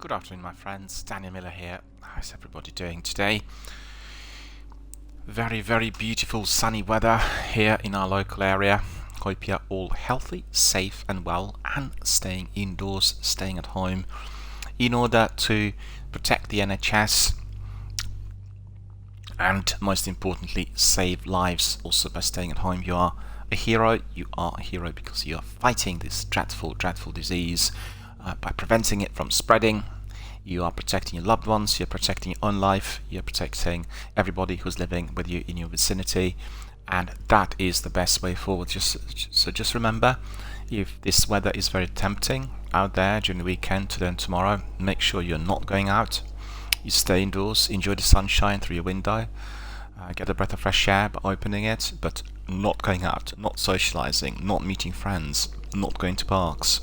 Good afternoon, my friends. DRBMiller here. How's everybody doing today? Very beautiful sunny weather here in our local area. Hope you're all healthy, safe and well, and staying indoors, staying at home in order to protect the NHS and most importantly save lives also by staying at home. You are a hero. You are a hero because you are fighting this dreadful disease by preventing it from spreading. You are protecting your loved ones, you're protecting your own life, you're protecting everybody who's living with you in your vicinity, and that is the best way forward. Just remember, if this weather is very tempting out there during the weekend, today and tomorrow, make sure you're not going out. You stay indoors, enjoy the sunshine through your window, get a breath of fresh air by opening it, but not going out, not socializing, not meeting friends, not going to parks.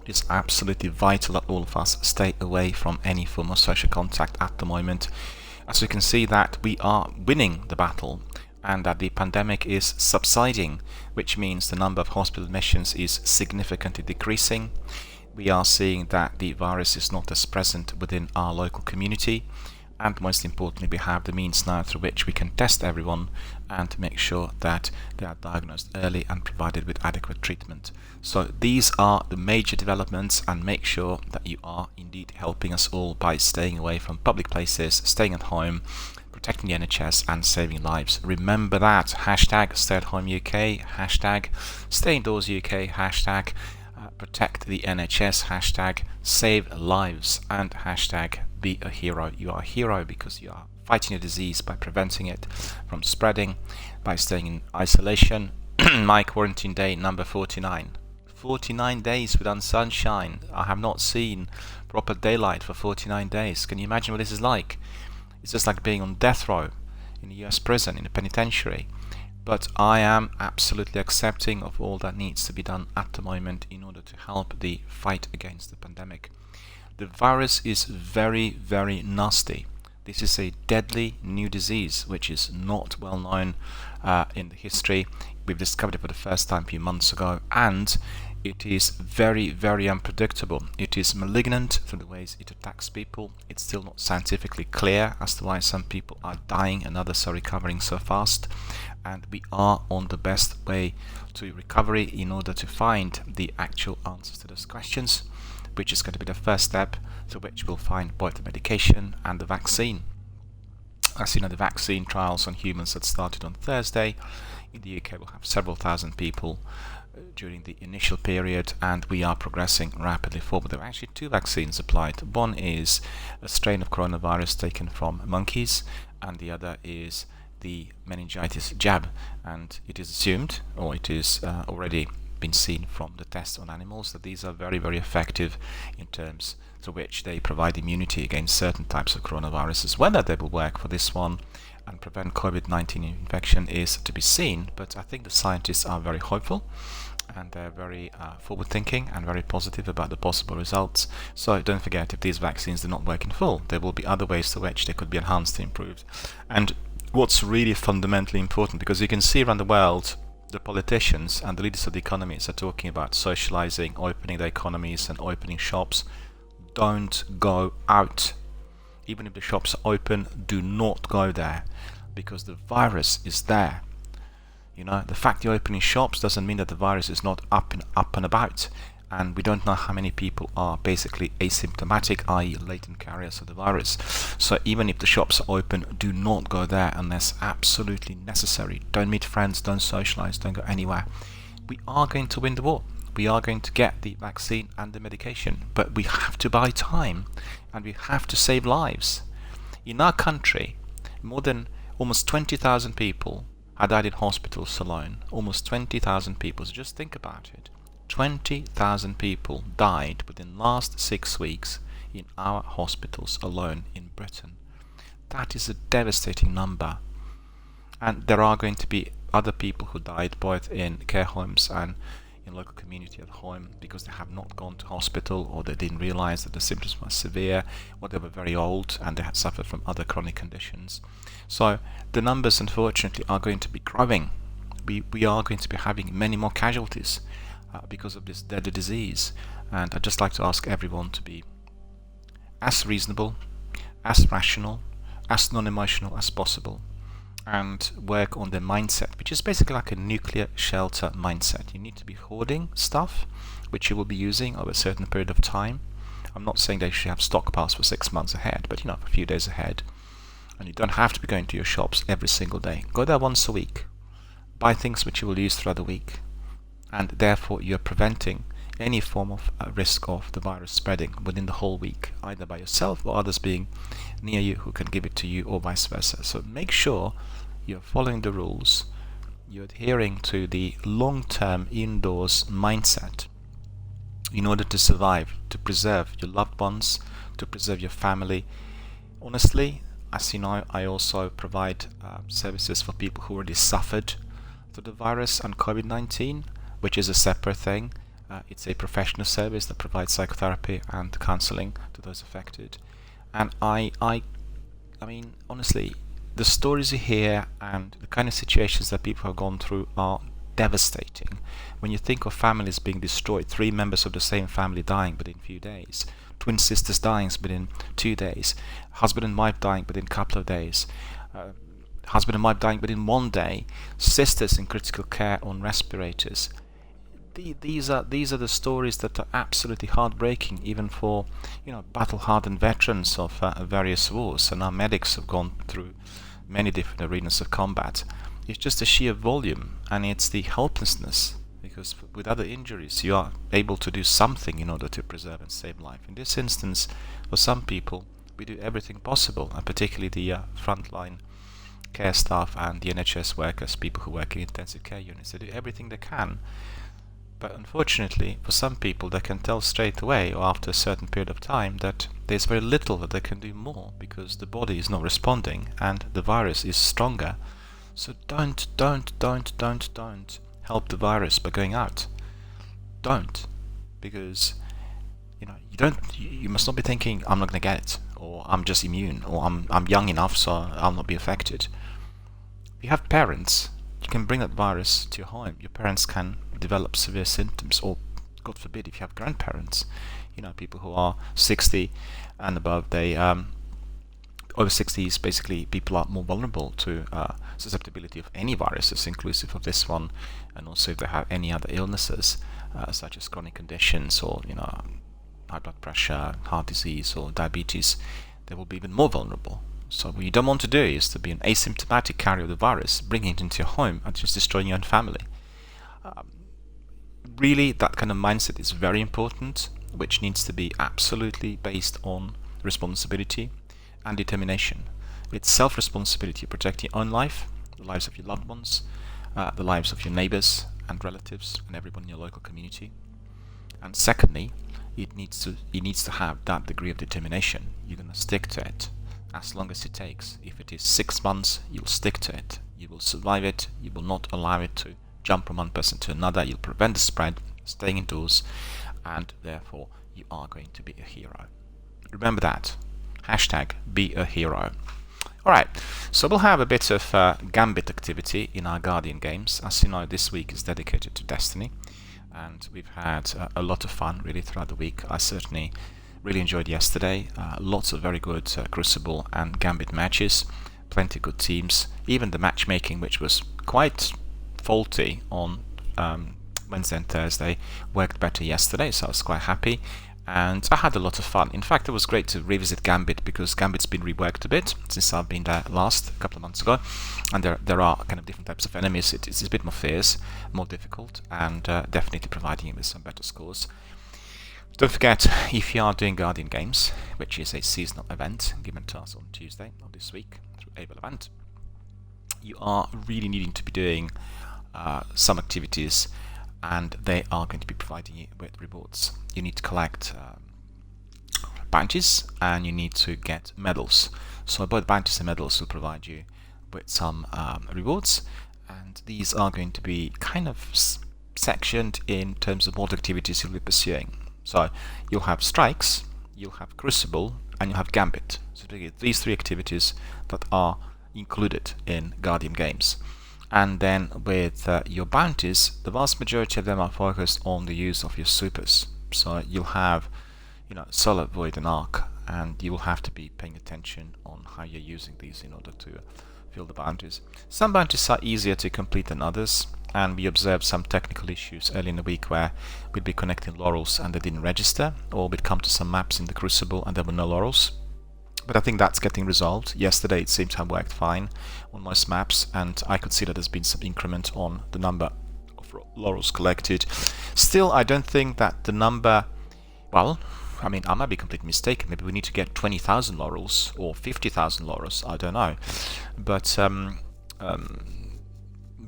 It's absolutely vital that all of us stay away from any form of social contact at the moment, as we can see that we are winning the battle and that the pandemic is subsiding, which means the number of hospital admissions is significantly decreasing. We are seeing that the virus is not as present within our local community, and most importantly we have the means now through which we can test everyone and make sure that they are diagnosed early and provided with adequate treatment. So these are the major developments, and make sure that you are indeed helping us all by staying away from public places, staying at home, protecting the NHS and saving lives. Remember that. Hashtag stay at home UK, hashtag stay indoors UK, hashtag protect the NHS, hashtag save lives, and hashtag be a hero. You are a hero because you are fighting a disease by preventing it from spreading, by staying in isolation. My quarantine day number 49. 49 days without sunshine. I have not seen proper daylight for 49 days. Can you imagine what this is like? It's just like being on death row in a US prison, in a penitentiary. But I am absolutely accepting of all that needs to be done at the moment in order to help the fight against the pandemic. The virus is very nasty. This is a deadly new disease which is not well known in the history. We've discovered it for the first time a few months ago, and it is very unpredictable. It is malignant through the ways it attacks people. It's still not scientifically clear as to why some people are dying and others are recovering so fast, and we are on the best way to recovery in order to find the actual answers to those questions, which is going to be the first step to which we'll find both the medication and the vaccine. As you know, the vaccine trials on humans that started on Thursday. In the UK we'll have several thousand people during the initial period, and we are progressing rapidly forward. There are actually two vaccines applied. One is a strain of coronavirus taken from monkeys, and the other is the meningitis jab, and it is assumed, or it is already been seen from the tests on animals, that these are very effective in terms to which they provide immunity against certain types of coronaviruses. Whether they will work for this one and prevent COVID-19 infection is to be seen, but I think the scientists are very hopeful and they're very forward-thinking and very positive about the possible results. So don't forget, if these vaccines do not work in full, there will be other ways to which they could be enhanced and improved. And what's really fundamentally important, because you can see around the world the politicians and the leaders of the economies are talking about socializing, opening their economies and opening shops. Don't go out. Even if the shops are open, do not go there, because the virus is there. You know, the fact you're opening shops doesn't mean that the virus is not up and about, and we don't know how many people are basically asymptomatic, i.e. latent carriers of the virus. So even if the shops are open, do not go there unless absolutely necessary. Don't meet friends, don't socialize, don't go anywhere. We are going to win the war. We are going to get the vaccine and the medication, but we have to buy time and we have to save lives. In our country, more than almost 20,000 people had died in hospitals alone. Almost 20,000 people. So just think about it. 20,000 people died within the last 6 weeks in our hospitals alone in Britain. That is a devastating number. And there are going to be other people who died both in care homes and in local community at home because they have not gone to hospital, or they didn't realize that the symptoms were severe, or they were very old and they had suffered from other chronic conditions. So the numbers unfortunately are going to be growing. We are going to be having many more casualties because of this deadly disease, and I'd just like to ask everyone to be as reasonable, as rational, as non-emotional as possible, and work on the mindset, which is basically like a nuclear shelter mindset. You need to be hoarding stuff which you will be using over a certain period of time. I'm not saying that you should have stockpiles for 6 months ahead, but a few days ahead. And you don't have to be going to your shops every single day. Go there once a week. Buy things which you will use throughout the week. And therefore you're preventing any form of risk of the virus spreading within the whole week, either by yourself or others being near you who can give it to you, or vice versa. So make sure you're following the rules, you're adhering to the long-term indoors mindset in order to survive, to preserve your loved ones, to preserve your family. Honestly, as you know, I also provide services for people who already suffered through the virus and COVID-19, which is a separate thing. It's a professional service that provides psychotherapy and counseling to those affected. And I mean, honestly, the stories you hear and the kind of situations that people have gone through are devastating. When you think of families being destroyed, 3 members of the same family dying within a few days, twin sisters dying within 2 days, husband and wife dying within a couple of days, husband and wife dying within 1 day, sisters in critical care on respirators. These are the stories that are absolutely heartbreaking, even for battle-hardened veterans of various wars. And our medics have gone through many different arenas of combat. It's just the sheer volume, and it's the helplessness, because with other injuries you are able to do something in order to preserve and save life. In this instance, for some people, we do everything possible, and particularly the frontline care staff and the NHS workers, people who work in intensive care units. They do everything they can. But unfortunately, for some people, they can tell straight away or after a certain period of time that there's very little that they can do more, because the body is not responding and the virus is stronger. So don't help the virus by going out. Don't, because you must not be thinking, I'm not going to get it, or I'm just immune, or I'm young enough so I'll not be affected. If you have parents, you can bring that virus to your home. Your parents can develop severe symptoms, or God forbid, if you have grandparents, people who are 60 and above, they over 60s, basically people are more vulnerable to susceptibility of any viruses, inclusive of this one, and also if they have any other illnesses such as chronic conditions, or high blood pressure, heart disease, or diabetes, they will be even more vulnerable. So what you don't want to do is to be an asymptomatic carrier of the virus, bringing it into your home and just destroying your own family. Really, that kind of mindset is very important, which needs to be absolutely based on responsibility and determination. It's self-responsibility to protect your own life, the lives of your loved ones, the lives of your neighbors and relatives and everyone in your local community. And secondly, it needs to have that degree of determination. You're going to stick to it as long as it takes. If it is 6 months, you'll stick to it. You will survive it. You will not allow it to jump from one person to another. You'll prevent the spread, staying indoors, and therefore you are going to be a hero. Remember that. Hashtag be a hero. Alright, so we'll have a bit of Gambit activity in our Guardian games. As you know, this week is dedicated to Destiny, and we've had a lot of fun really throughout the week. I certainly really enjoyed yesterday. Lots of very good Crucible and Gambit matches, plenty of good teams. Even the matchmaking, which was quite faulty on Wednesday and Thursday, worked better yesterday, so I was quite happy. And I had a lot of fun. In fact, it was great to revisit Gambit, because Gambit's been reworked a bit since I've been there last, a couple of months ago. And there are kind of different types of enemies. It's a bit more fierce, more difficult, and definitely providing you with some better scores. Don't forget, if you are doing Guardian Games, which is a seasonal event given to us on Tuesday of this week through Able Event, you are really needing to be doing some activities, and they are going to be providing you with rewards. You need to collect bounties, and you need to get medals. So both bounties and medals will provide you with some rewards, and these are going to be kind of sectioned in terms of what activities you'll be pursuing. So you'll have strikes, you'll have Crucible, and you'll have Gambit. So these 3 activities that are included in Guardian Games. And then with your bounties, the vast majority of them are focused on the use of your supers. So you'll have Solar, Void and Arc, and you will have to be paying attention on how you're using these in order to fill the bounties. Some bounties are easier to complete than others, and we observed some technical issues early in the week where we'd be connecting laurels and they didn't register, or we'd come to some maps in the Crucible and there were no laurels. But I think that's getting resolved. Yesterday it seems to have worked fine on most maps, and I could see that there's been some increment on the number of laurels collected. Still, I don't think that the number, well, I mean, I might be completely mistaken. Maybe we need to get 20,000 laurels or 50,000 laurels. I don't know. But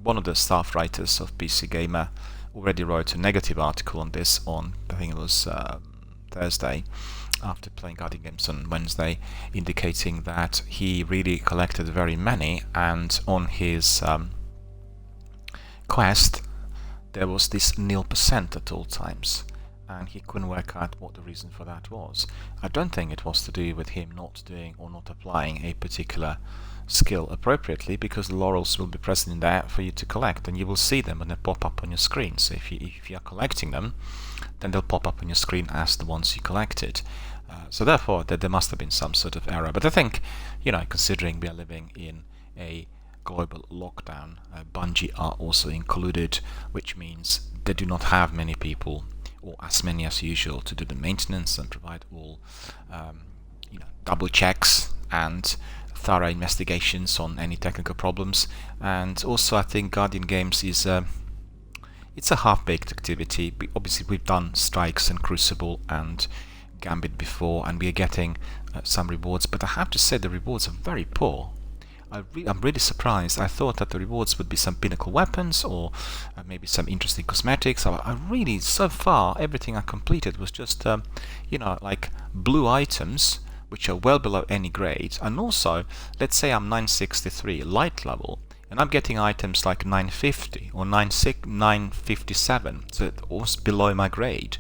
one of the staff writers of PC Gamer already wrote a negative article on this on, I think it was Thursday, after playing Guardian Games on Wednesday, indicating that he really collected very many, and on his quest there was this 0% at all times, and he couldn't work out what the reason for that was. I don't think it was to do with him not doing or not applying a particular skill appropriately, because the laurels will be present in there for you to collect, and you will see them when they pop up on your screen. So if you are collecting them, then they'll pop up on your screen as the ones you collected. So therefore there must have been some sort of error. But I think, considering we are living in a global lockdown, Bungie are also included, which means they do not have many people, or as many as usual, to do the maintenance and provide all double checks and thorough investigations on any technical problems. And also I think Guardian Games is it's a half-baked activity. Obviously we've done Strikes and Crucible and Gambit before, and we are getting some rewards, but I have to say the rewards are very poor. I'm really surprised. I thought that the rewards would be some pinnacle weapons or maybe some interesting cosmetics. I really, so far, everything I completed was just, like blue items, which are well below any grade. And also, let's say I'm 963 light level, and I'm getting items like 950 or 957, so it was below my grade.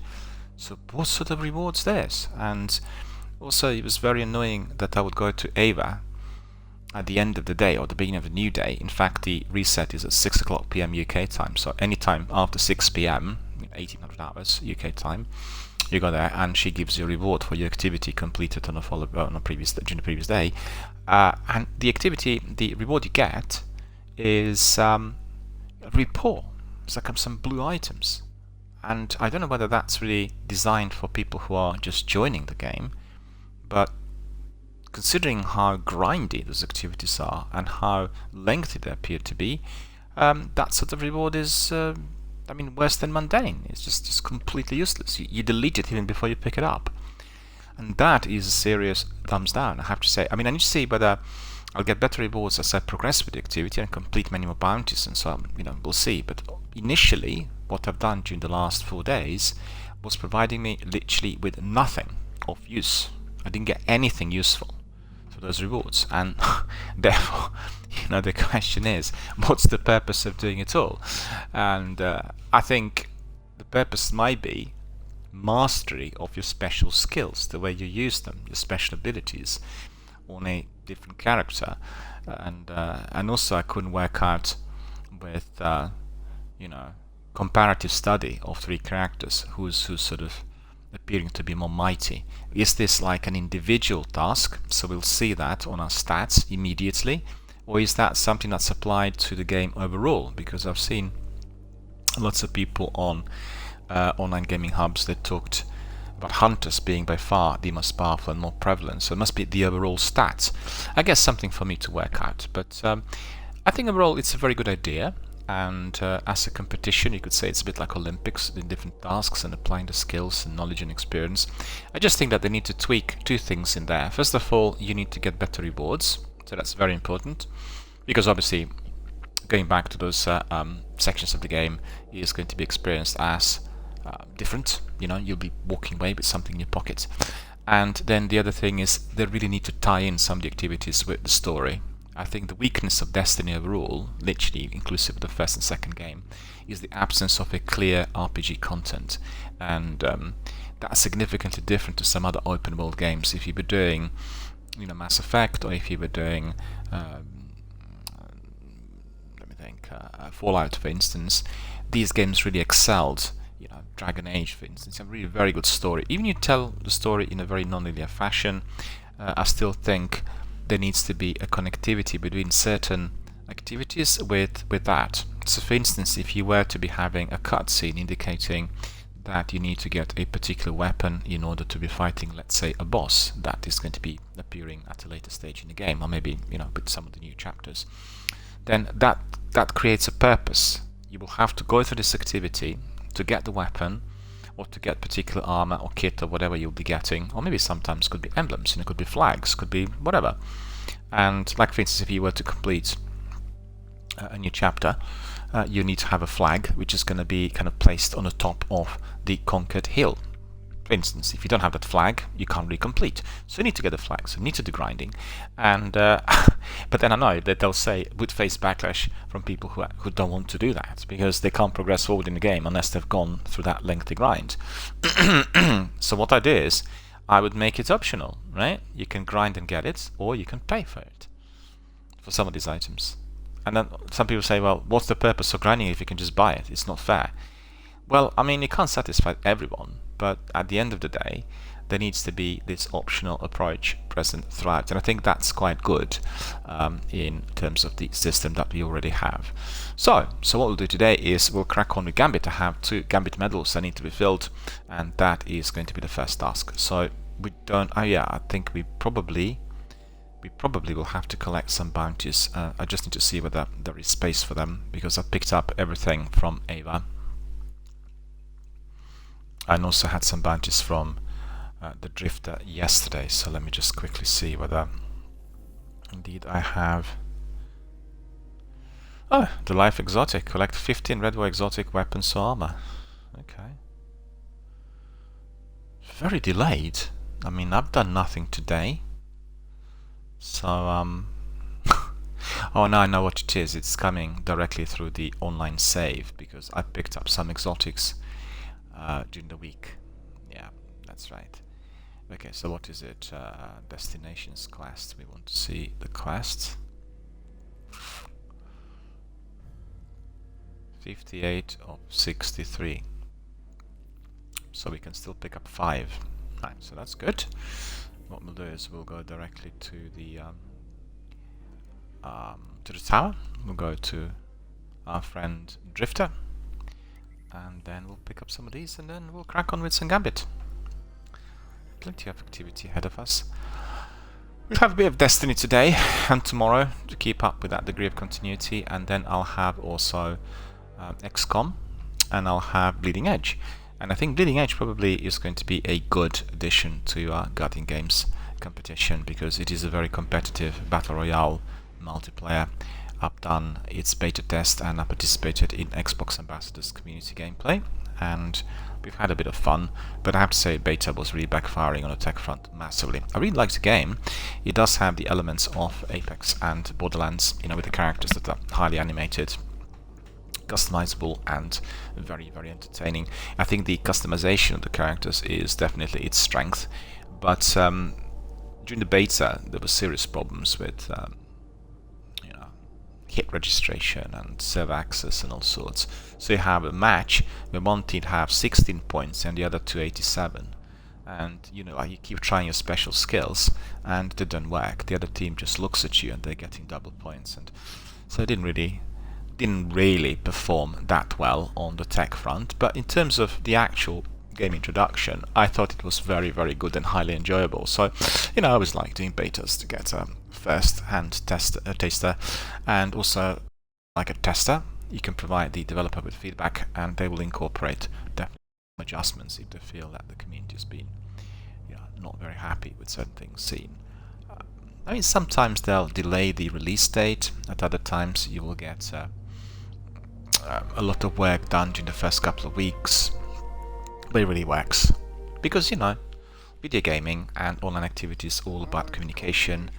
So what sort of rewards this? And also it was very annoying that I would go to Ava at the end of the day or the beginning of a new day. In fact, the reset is at 6 o'clock PM UK time, so any time after 6 PM, 1800 hours UK time, you go there and she gives you a reward for your activity completed on during the previous day. And the reward you get is really poor. It's like some blue items. And I don't know whether that's really designed for people who are just joining the game, but considering how grindy those activities are and how lengthy they appear to be, that sort of reward is, worse than mundane. It's just completely useless. You delete it even before you pick it up. And that is a serious thumbs down, I have to say. I need to see whether I'll get better rewards as I progress with the activity and complete many more bounties and so on. We'll see. But initially, what I've done during the last 4 days was providing me literally with nothing of use. I didn't get anything useful for those rewards, and therefore, the question is, what's the purpose of doing it all? And I think the purpose might be mastery of your special skills, the way you use them, your special abilities on a different character, and also I couldn't work out with comparative study of 3 characters who's sort of appearing to be more mighty. Is this like an individual task, so we'll see that on our stats immediately, or is that something that's applied to the game overall? Because I've seen lots of people on online gaming hubs that talked about hunters being by far the most powerful and more prevalent, so it must be the overall stats. I guess something for me to work out, but I think overall it's a very good idea. And as a competition, you could say it's a bit like Olympics in different tasks and applying the skills and knowledge and experience. I just think that they need to tweak 2 things in there. First of all, you need to get better rewards, so that's very important, because obviously going back to those sections of the game is going to be experienced as different. You'll be walking away with something in your pocket. And then the other thing is they really need to tie in some of the activities with the story. I think the weakness of Destiny overall, literally inclusive of the first and second game, is the absence of a clear RPG content, and that's significantly different to some other open world games. If you were doing, Mass Effect, or if you were doing, Fallout, for instance, these games really excelled you know, Dragon Age, for instance, a really very good story. Even you tell the story in a very non-linear fashion, I still think there needs to be a connectivity between certain activities with that. So, for instance, if you were to be having a cutscene indicating that you need to get a particular weapon in order to be fighting, let's say, a boss that is going to be appearing at a later stage in the game, or maybe, you know, with some of the new chapters, then that creates a purpose. You will have to go through this activity to get the weapon, or to get particular armor or kit or whatever you'll be getting, or maybe sometimes could be emblems, you know, could be flags, could be whatever. And like, for instance, if you were to complete a new chapter, you need to have a flag which is going to be kind of placed on the top of the conquered hill. For instance, if you don't have that flag, you can't really complete. So you need to get a flag, so you need to do grinding. And but then I know that they'll say, would face backlash from people who don't want to do that, because they can't progress forward in the game unless they've gone through that lengthy grind. So what I do is, I would make it optional, right? You can grind and get it, or you can pay for it, for some of these items. And then some people say, well, what's the purpose of grinding if you can just buy it? It's not fair. Well, I mean, you can't satisfy everyone, but at the end of the day, there needs to be this optional approach present throughout. And I think that's quite good in terms of the system that we already have. So what we'll do today is we'll crack on with Gambit. I have 2 Gambit medals that need to be filled, and that is going to be the first task. So we don't, oh yeah, I think we probably will have to collect some bounties. I just need to see whether there is space for them, because I picked up everything from Ava. I also had some bounties from the Drifter yesterday, so let me just quickly see whether indeed I have... Oh, the Life Exotic. Collect 15 Red War Exotic weapons or armor. Okay. Very delayed. I mean, I've done nothing today. So, oh, now I know what it is. It's coming directly through the online save, because I picked up some exotics during the week. Yeah, that's right. Okay, so what is it? Destinations quest. We want to see the quest. 58 of 63. So we can still pick up 5. Right, so that's good. What we'll do is we'll go directly to the tower. We'll go to our friend Drifter, and then we'll pick up some of these, and then we'll crack on with some Gambit. Plenty of activity ahead of us. We'll have a bit of Destiny today and tomorrow to keep up with that degree of continuity, and then I'll have also XCOM, and I'll have Bleeding Edge. And I think Bleeding Edge probably is going to be a good addition to our Guardian Games competition, because it is a very competitive Battle Royale multiplayer. I've done its beta test, and I participated in Xbox Ambassador's community gameplay, and we've had a bit of fun, but I have to say beta was really backfiring on the tech front massively. I really like the game. It does have the elements of Apex and Borderlands, you know, with the characters that are highly animated, customizable, and very, very entertaining. I think the customization of the characters is definitely its strength, but during the beta there were serious problems with you know, hit registration and server access and all sorts. So you have a match where one team have 16 points and the other 287, and you know, like, you keep trying your special skills and they don't work. The other team just looks at you and they're getting double points, and so it didn't really perform that well on the tech front. But in terms of the actual game introduction, I thought it was very, very good and highly enjoyable. So, you know, I always like doing betas to get a first-hand taster, and also like a tester, you can provide the developer with feedback, and they will incorporate definitely adjustments if they feel that the community has been, you know, not very happy with certain things seen. I mean, sometimes they'll delay the release date. At other times, you will get a lot of work done during the first couple of weeks, but it really works, because, you know, video gaming and online activity is all about communication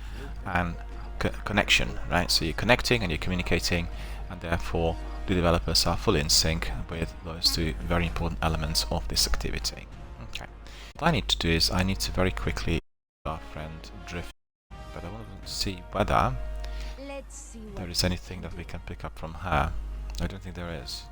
and connection, right? So you're connecting and you're communicating, and therefore the developers are fully in sync with those 2 very important elements of this activity. Okay, what I need to do is I need to very quickly our friend Drift, but I want to see whether there is anything that we can pick up from her. I don't think there is.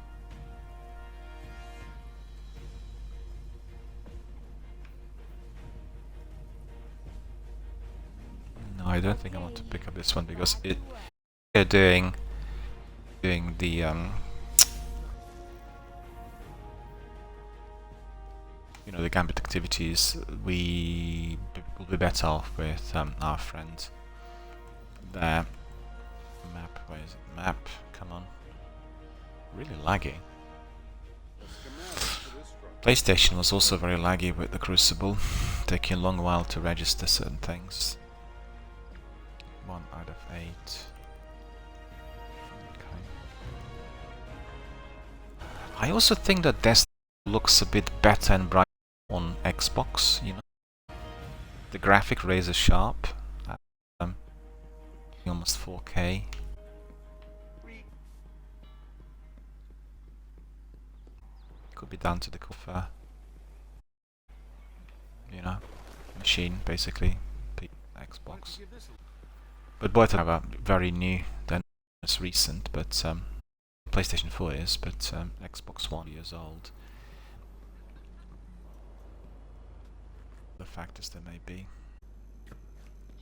I don't think I want to pick up this one because they're doing the you know, the gambit activities. We will be better off with our friend there. Map, where is it? Map, come on. Really laggy. PlayStation was also very laggy with the Crucible, taking a long while to register certain things. 1 out of 8. Okay. I also think that Destiny looks a bit better and brighter on Xbox, you know. The graphic razor sharp, almost 4K. Could be down to the you know, machine basically, Xbox. But both are very new. Then it's recent, but PlayStation 4 is, but Xbox One years old. The factors there may be.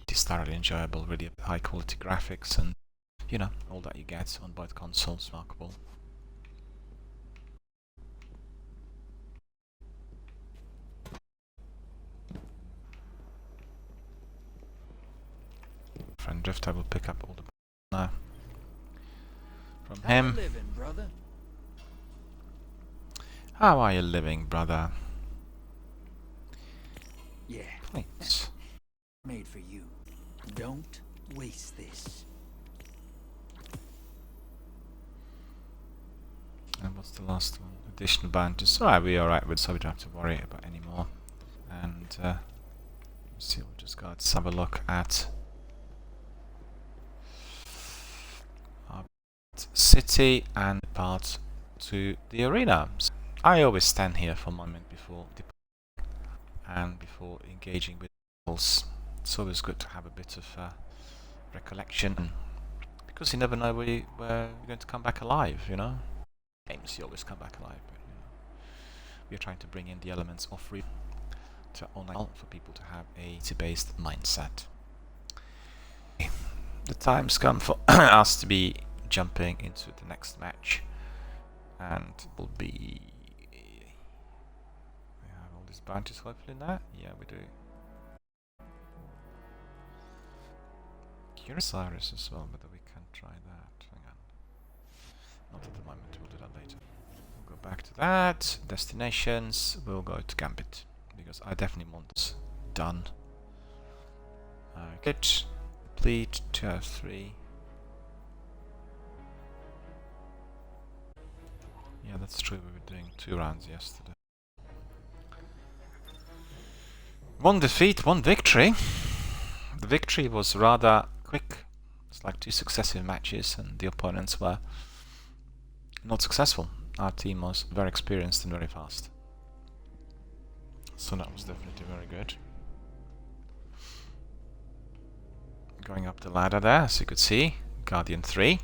It is thoroughly enjoyable, really high quality graphics, and you know, all that you get on both consoles, remarkable. Friend Drift, I will pick up all the now from him. Living, brother? How are you living, brother? Yeah. Thanks. Made for you. Don't waste this. And what's the last one? Additional bounties. Alright, we're alright with, so we don't have to worry about anymore. And let's see what we just got. Let's have a look at our city and part to the arena. So I always stand here for a moment before and before engaging with people. It's always good to have a bit of recollection, because you never know where you're going to come back alive, you know. Games, you always come back alive, but you know, we're trying to bring in the elements of free to online for people to have a based mindset. The time's come for us to be jumping into the next match, and will be. We have all these bounties hopefully now. Yeah, we do. Curious Iris as well, whether we can try that. Hang on. Not at the moment, we'll do that later. We'll go back to that. Destinations, we'll go to Gambit, because I definitely want this done. Get complete 2 out of 3. Yeah, that's true, we were doing 2 rounds yesterday. 1 defeat, 1 victory. The victory was rather quick. It's like 2 successive matches, and the opponents were not successful. Our team was very experienced and very fast. So that was definitely very good. Going up the ladder there, as you could see, Guardian 3.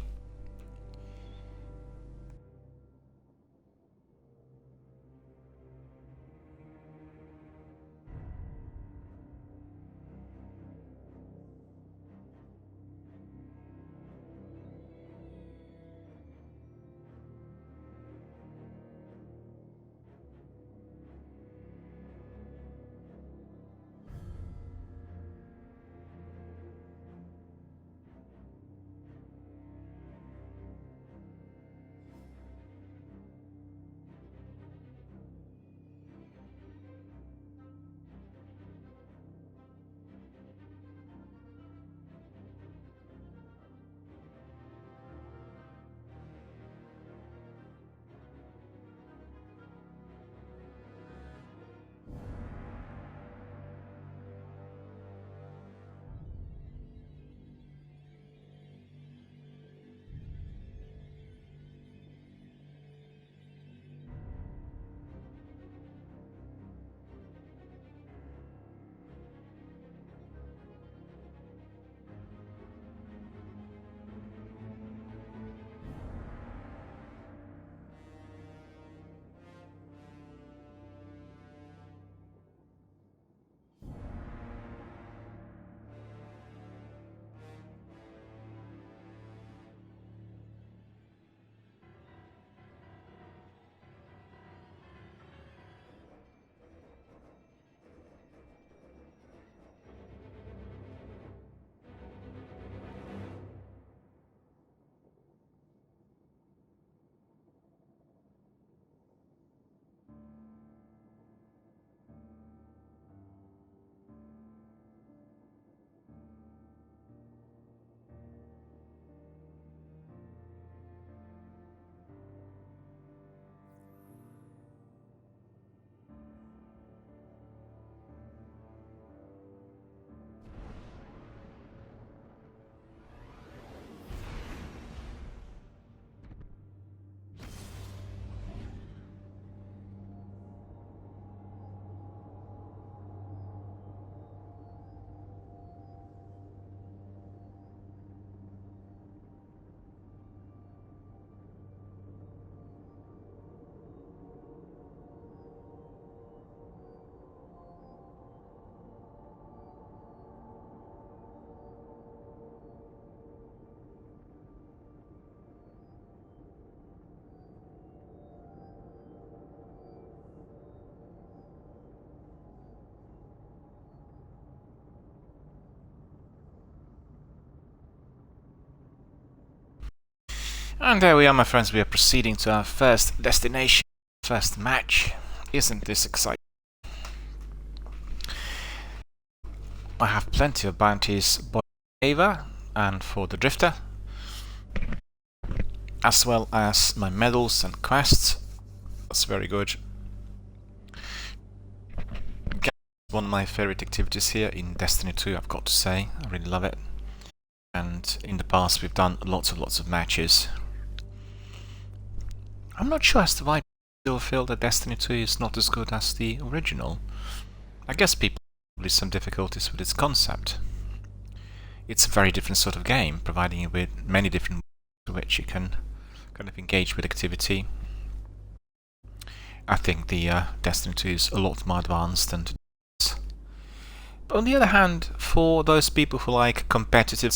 And there we are, my friends. We are proceeding to our first destination, first match. Isn't this exciting? I have plenty of bounties for Ava and for the Drifter, as well as my medals and quests. That's very good. One of my favorite activities here in Destiny 2, I've got to say. I really love it. And in the past we've done lots of matches. I'm not sure as to why people feel that Destiny 2 is not as good as the original. I guess people have some difficulties with its concept. It's a very different sort of game, providing you with many different ways to which you can kind of engage with activity. I think the Destiny 2 is a lot more advanced than this. But on the other hand, for those people who like competitive,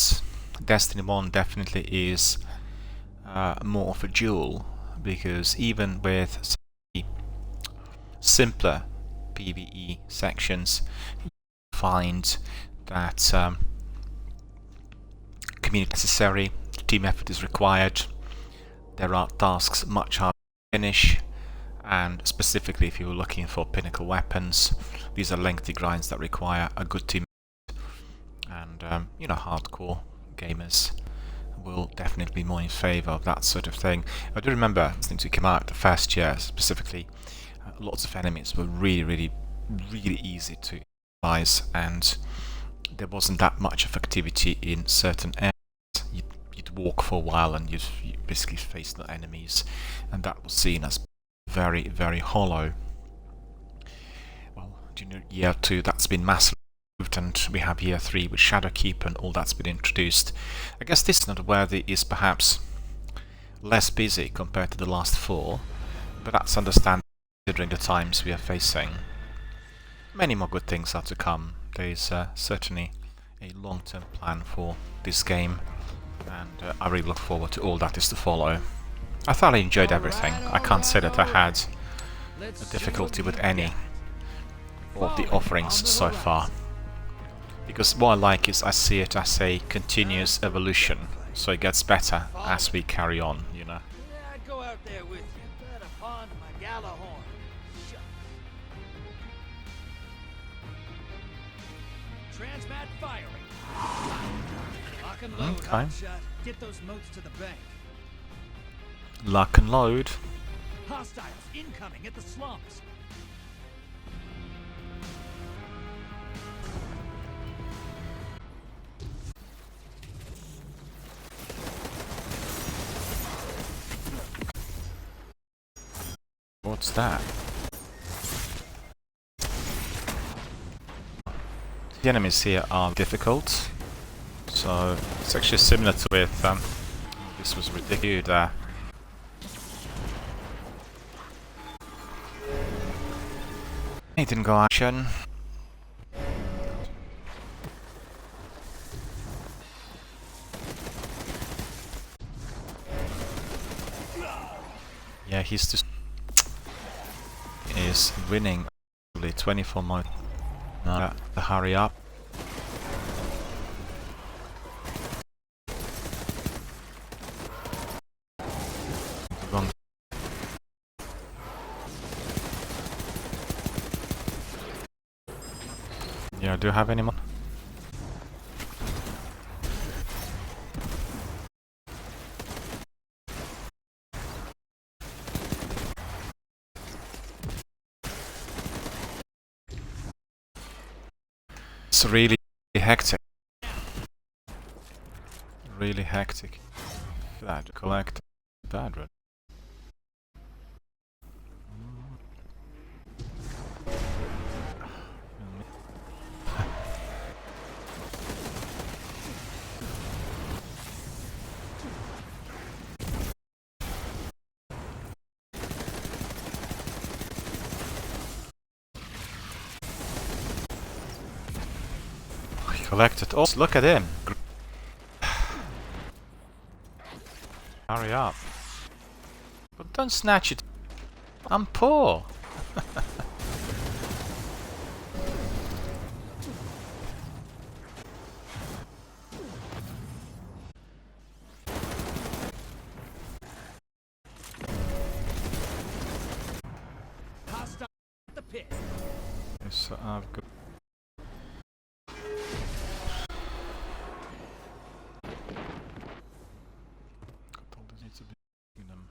Destiny 1 definitely is more of a duel, because even with simpler PvE sections, you find that community is necessary, team effort is required, there are tasks much harder to finish, and specifically if you're looking for pinnacle weapons, these are lengthy grinds that require a good team effort, and you know, hardcore gamers will definitely be more in favour of that sort of thing. I do remember since we came out the first year specifically, lots of enemies were really easy to utilize, and there wasn't that much of activity in certain areas. You'd walk for a while and you'd basically face no enemies, and that was seen as very hollow. Well, during year 2 that's been massively improved, and we have year 3 with Shadowkeep and all that's been introduced. I guess this Noteworthy is perhaps less busy compared to the last 4, but that's understandable considering the times we are facing. Many more good things are to come. There is certainly a long-term plan for this game, and I really look forward to all that is to follow. I thoroughly enjoyed everything. I can't say that I had a difficulty with any of the offerings so far, because what I like is I see it as a continuous evolution, so it gets better as we carry on, you know. Yeah, I'd go out there with you, but upon my Galahorn. Shucks. Transmat firing. Lock and load, Okay. hotshot. Get those motes to the bank. Lock and load. Hostiles incoming at the slums. What's that? The enemies here are difficult, so it's actually similar to with this was ridiculous. He didn't go action. Yeah, he's just is winning. 24 more. Now to hurry up. Wrong. Yeah, do you have any more? It's really hectic. Really hectic. That collect bad red. Collected. Oh, look at him. Hurry up. But don't snatch it. I'm poor. So I've got. Does need to be in them.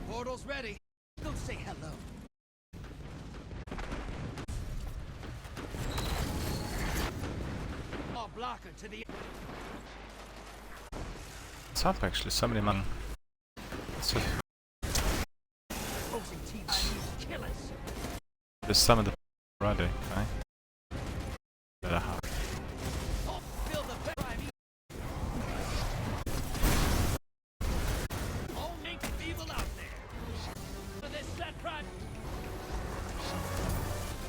Portal's ready. Go say hello. Oh, blocker to the. What's up actually? Somebody man. Opposing team needs killers. There's some of the already, okay? Better have. Oh, feel the prime. Oh, make evil out there. For this set prime.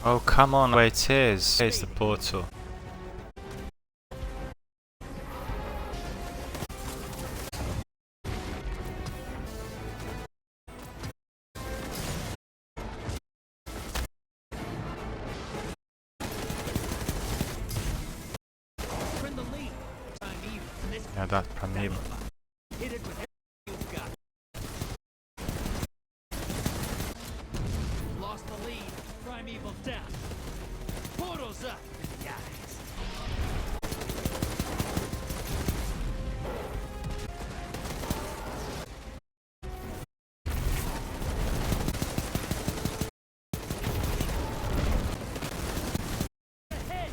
Oh come on, wait, it is. Here's the portal. We're in the lead. Prime evil. This Yeah, that primeval. hit it with everything you've got. Lost the lead. Primeval down. Portal's up. Guys. Ahead.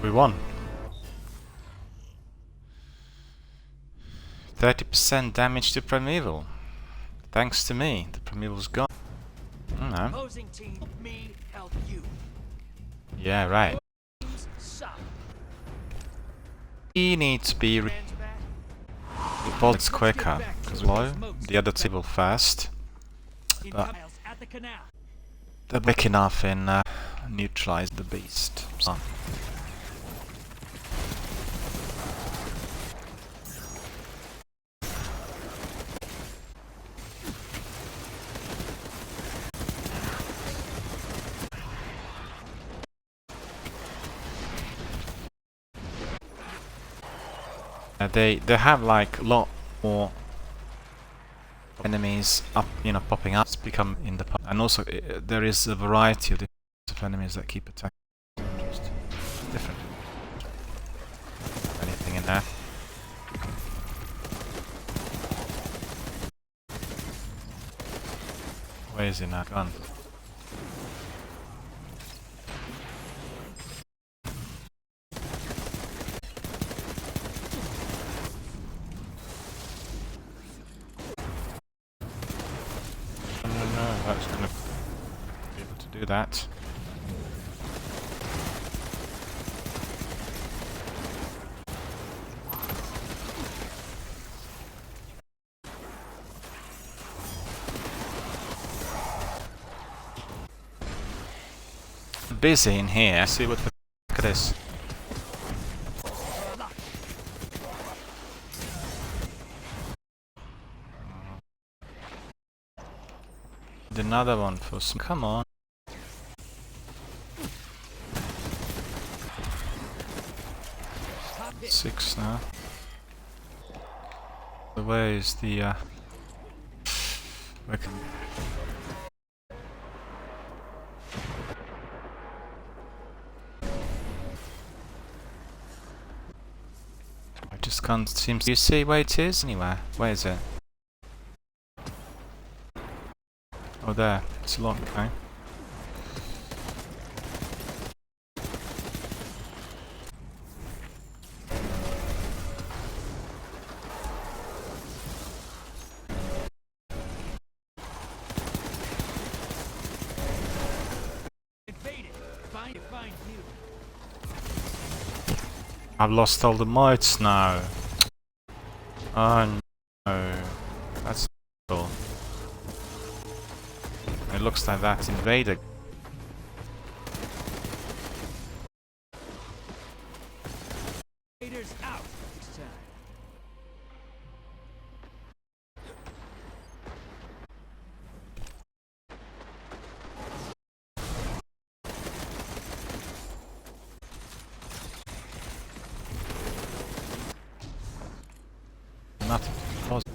We won. 30% damage to primeval. Thanks to me, the primeval's gone. No. Opposing team, help me help you. Yeah, right. Teams suck. We need to be Hands back. bolts quicker, because well, the other team will fast. In But miles at the canal. they're big enough in neutralize the beast. So. They have like a lot more enemies up, you know, popping up. It's become in the and also there is a variety of different enemies that keep attacking. Just different. Anything in there? Where is he now? Gone. No, that's gonna be able to do that. Busy in here. See what the look at this. Another one for some. Come on. Top hit. 6 now. Where is the where can I just can't seem to. You see where it is anywhere? Where is it? Oh, there. It's locked, okay. Invade it. Find you. I've lost all the motes now. Oh no. That's cool. It looks like that invaded. Invaders out this time. nothing positive.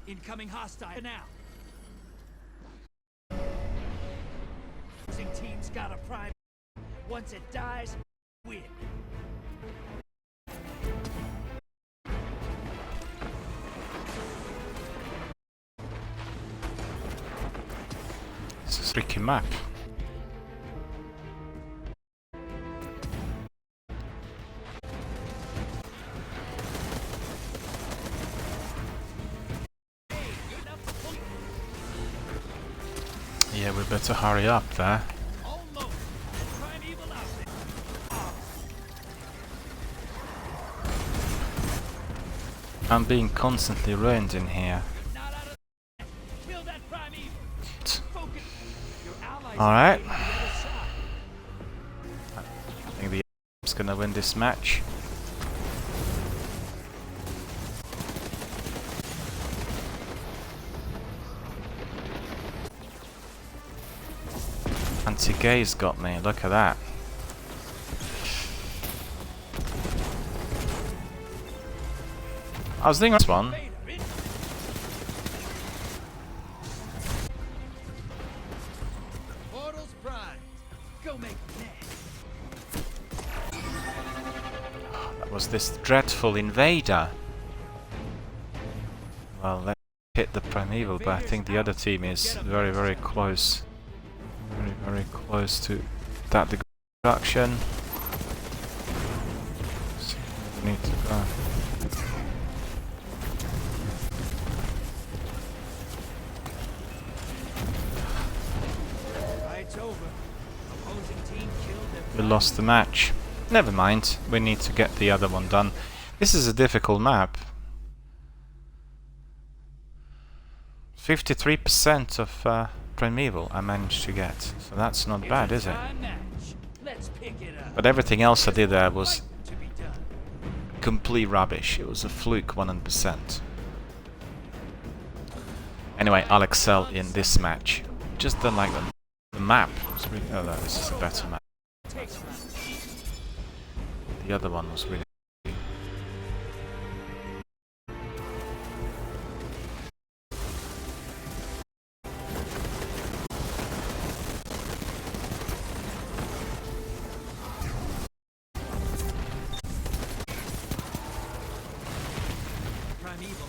Incoming hostile now. Losing team's got a prime. Once it dies, win. This is a tricky map. Yeah, we better hurry up there. Almost. Primeval out there. I'm being constantly ruined in here. Not out of kill that primeval. Focus. Your allies Alright. are on the other side. I think the is gonna win this match. Anti-gaze got me, look at that. I was thinking this one. Portals primed. Go make next. That was this dreadful invader. Well, let's hit the primeval, but I think the other team is very, very close. Very, very close to that destruction. So we need to go. Fight's over. Opposing team killed We their lost the match. Never mind, we need to get the other one done. This is a difficult map. 53% of primeval I managed to get, so that's not bad, is it? Let's pick it up. But everything else I did there was To be done. complete rubbish. It was a fluke 100%. Anyway, I'll excel in this match. Just don't like the map. It's really, oh, no, this is a better map. Takes round. The other one was really. Primeval.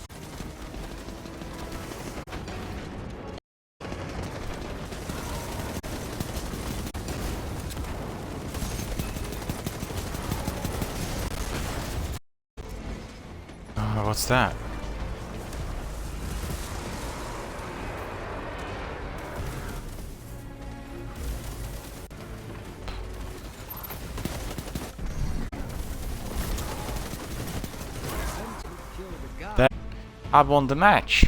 Oh, what's that? There, I won the match.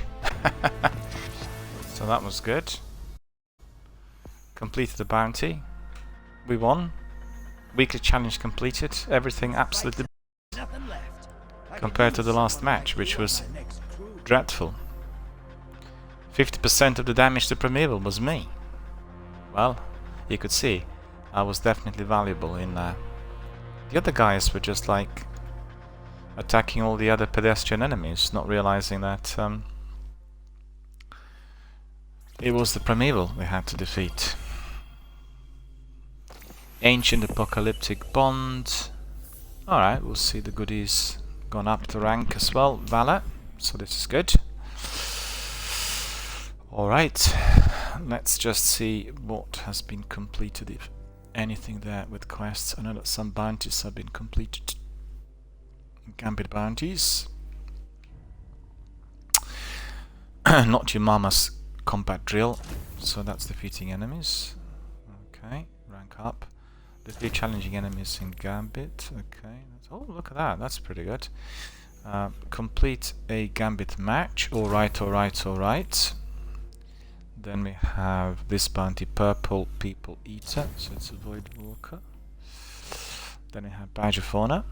So that was good. Completed the bounty. We won. Weekly challenge completed. Everything absolutely Nothing left. compared to the last match, which was dreadful. 50% of the damage to primeval was me. Well, you could see I was definitely valuable in there. The other guys were just like attacking all the other pedestrian enemies, not realizing that it was the primeval we had to defeat. Ancient Apocalyptic Bond. Alright, we'll see the goodies gone up to rank as well. Valor, so this is good. Alright, let's just see what has been completed, if anything there with quests. I know that some bounties have been completed. Gambit bounties. Not your mama's combat drill, so that's defeating enemies. Okay, rank up. Defeat challenging enemies in Gambit. Okay. Oh, look at that. That's pretty good. Complete a Gambit match. Alright, alright, alright. Then we have this bounty, Purple People Eater. So it's a Void Walker. Then we have Badge of Honor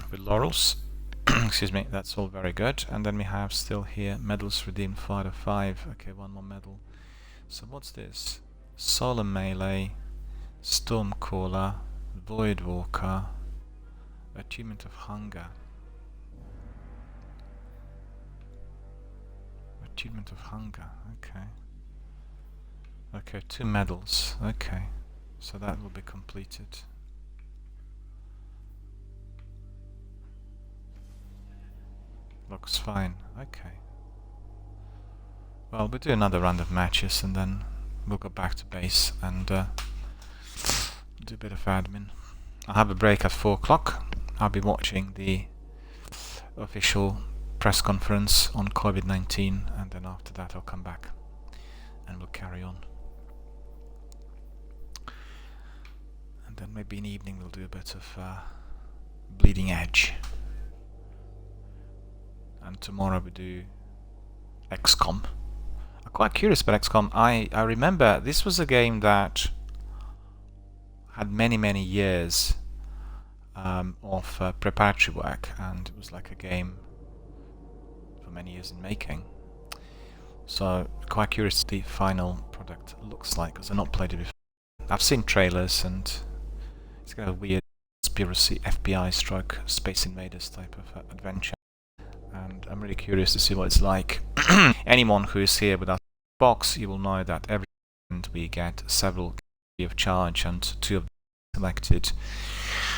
with Laurels. Excuse me, that's all very good. And then we have still here medals redeemed 5 out of 5. Okay, one more medal. So what's this? Solemn Melee, Stormcaller, Voidwalker, Achievement of Hunger. Achievement of Hunger, okay. Okay, 2 medals, okay. So that will be completed. Looks fine, okay. Well, we'll do another round of matches and then we'll go back to base and do a bit of admin. I'll have a break at 4 o'clock. I'll be watching the official press conference on COVID-19 and then after that I'll come back and we'll carry on. And then maybe in the evening we'll do a bit of Bleeding Edge. And tomorrow we do XCOM. I'm quite curious about XCOM. I remember this was a game that had many years of preparatory work, and it was like a game for many years in making. So quite curious what the final product looks like, because I've not played it before. I've seen trailers and it's got a weird conspiracy FBI stroke Space Invaders type of adventure. And I'm really curious to see what it's like. Anyone who is here with our box, you will know that every weekend we get several free of charge, and 2 of them selected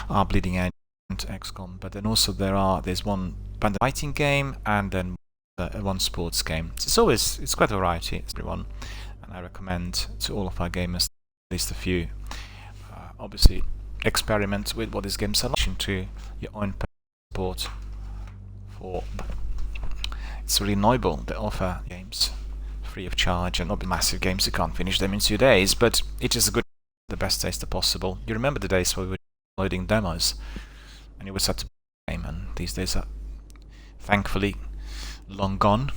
are Bleeding Edge and XCOM. But then also there's one bandit fighting game and then one sports game. So it's quite a variety. It's everyone, and I recommend to all of our gamers at least a few. Obviously, experiment with what these games are like to your own support. It's really noble. They offer games free of charge, and not massive games. You can't finish them in 2 days, but it is a good, the best taste possible. You remember the days where we were loading demos and it was such a game, and these days are thankfully long gone.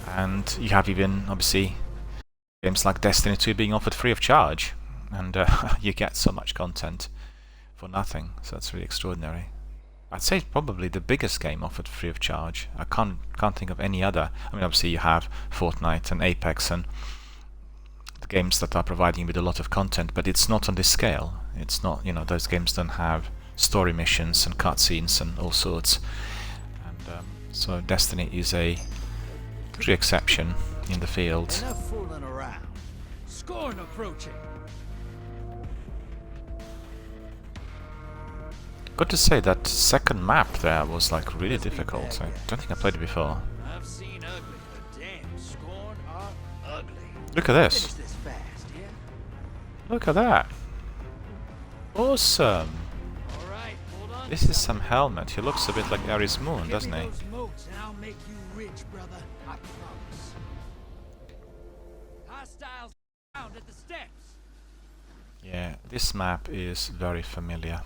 And you have even obviously games like Destiny 2 being offered free of charge, and you get so much content for nothing. So that's really extraordinary. I'd say it's probably the biggest game offered free of charge. I can't think of any other. I mean, obviously you have Fortnite and Apex and the games that are providing you with a lot of content, but it's not on this scale. It's not, you know, those games don't have story missions and cutscenes and all sorts. And so Destiny is a true exception in the field. Enough fooling around. Scorn approaching. Got to say that second map there was like really difficult. I don't think I played it before. I've seen ugly, but damn, Scorn are ugly. Look at this. Finish this fast, yeah? Look at that. Awesome. All right, hold on. This is some helmet. He looks a bit like Ares Moon, doesn't he? Those moats and I'll make you rich, brother. I promise. Hostiles found at the steps. Yeah, this map is very familiar.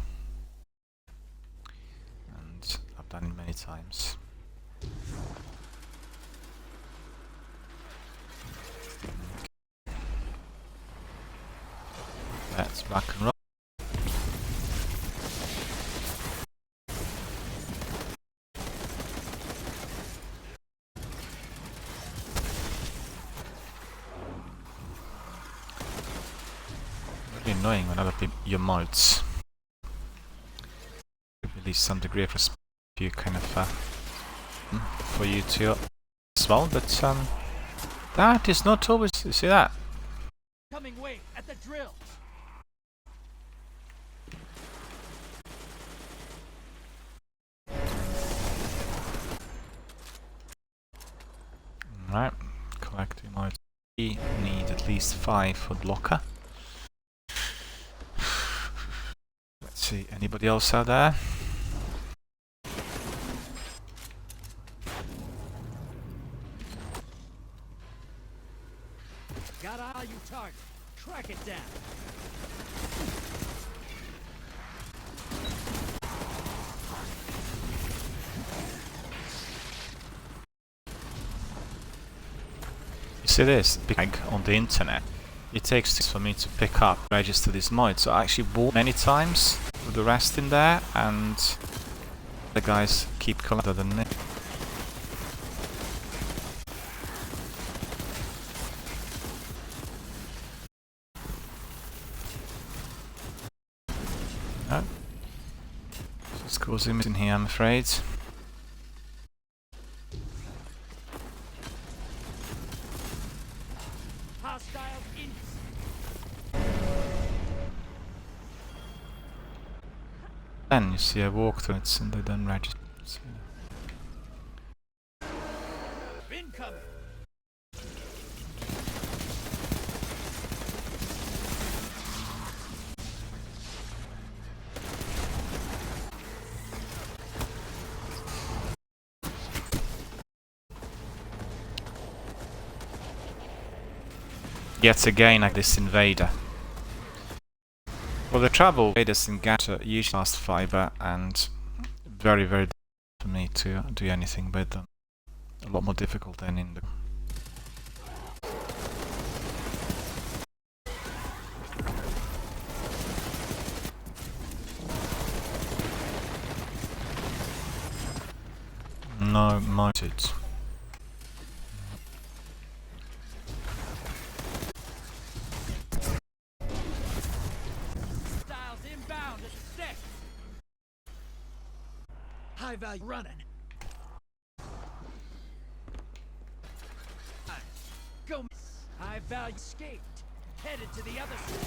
And I've done it many times. Let's rock and roll. Really annoying when other people your mods. At least some degree of respect you kind of for you to as well, but that is not always. You see that? Coming wait at the drill. Right, collecting mods. We need at least 5 for blocker. Let's see, anybody else out there? Got eye on you target. Track it down. You see this big on the internet? It takes this for me to pick up, register this mod. So I actually bought many times with the rest in there, and The guys keep colder than me. No. It's causing me in here, I'm afraid. Hostiles in. Then you see I walk through it and they don't register. So, Incoming. yet again, like this invader. Well, the trouble invaders in Gacha usually last fiber and very, very difficult for me to do anything with them. A lot more difficult than in the. No, mounted. Styles inbound at the stick. High value running. Go. High value escaped. Headed to the other side.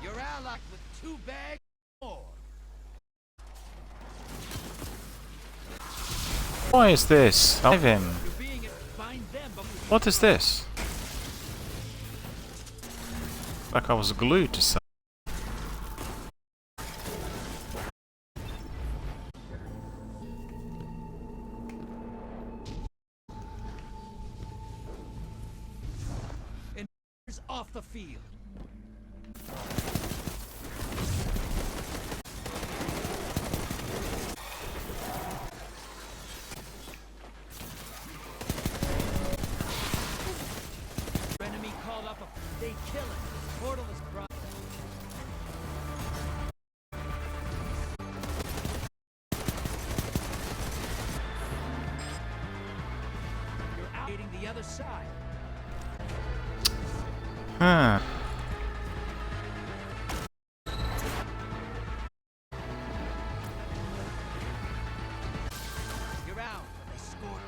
Your ally with 2 bags more. Why is this? I'll him. You're being able to find them, but What is this? Like I was glued to something. is off the field. Enemy called up a... They kill it. Portal is crossed. You're out hitting the other side. Huh. You're out. They scored.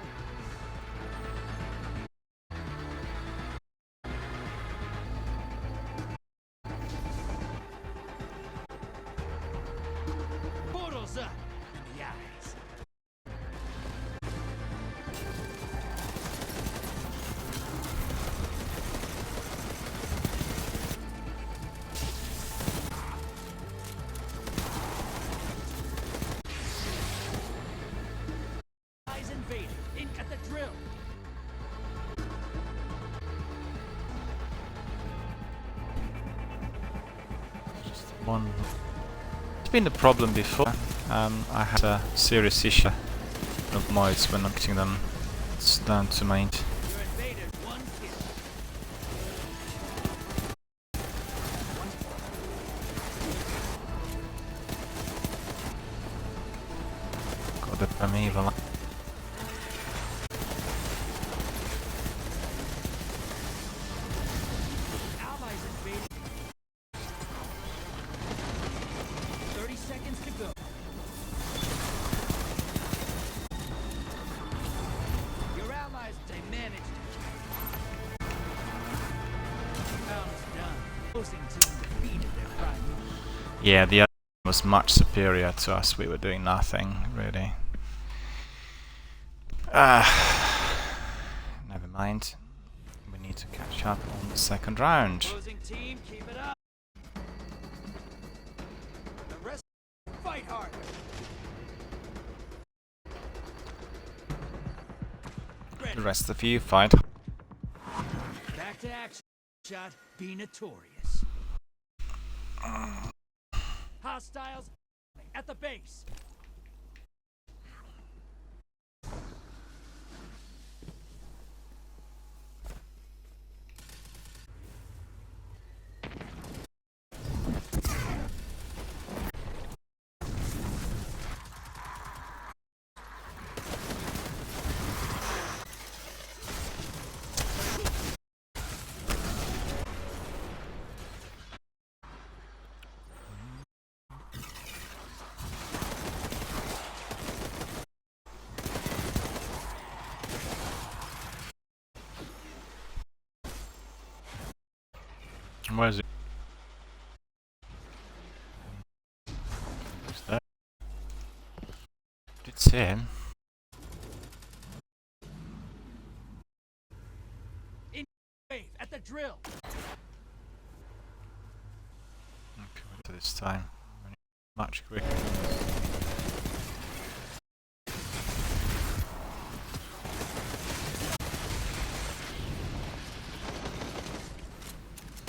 Portal's up in the eyes. Eyes invaded. In at the drill. Just one. It's been a problem before. I had a serious issue of mods when I'm getting them. It's down to my. Your invaded one kill. Got the primeval. Allies invaded. 30 seconds to go. Your allies, they managed. Round's done. Opposing team defeated their prime mover. Yeah, the other was much superior to us. We were doing nothing really. Never mind. We need to catch up on the second round. Opposing team, keep it up. The rest, fight hard. The rest of you fight. Back to action. Shot. Be notorious. Hostiles at the base. Where is it? Who's that? Did see him. In wave at the drill. Okay, to this time. Much quicker.